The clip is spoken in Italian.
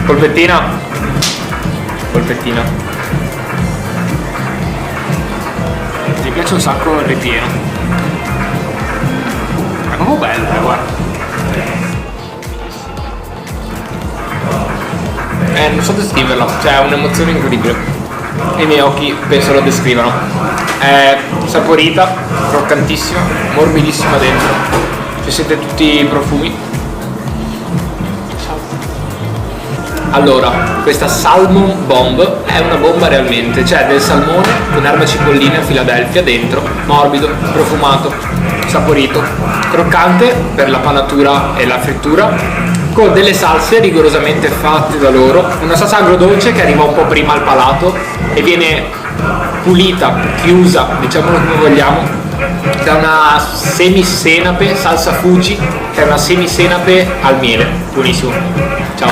Polpettina. Polpettina. Mi piace un sacco il ripieno. È proprio bello, guarda. Non so descriverla, cioè è un'emozione incredibile. I miei occhi penso lo descrivano. È saporita, croccantissima, morbidissima dentro. Ci sente tutti i profumi. Allora, questa Salmon Bomb è una bomba realmente, c'è del salmone con erba cipollina e Philadelphia dentro, morbido, profumato, saporito, croccante per la panatura e la frittura, con delle salse rigorosamente fatte da loro, una salsa agrodolce che arriva un po' prima al palato e viene pulita, chiusa, diciamolo come vogliamo, da una semisenape, salsa Fuji, che è una semisenape al miele, buonissimo. Ciao.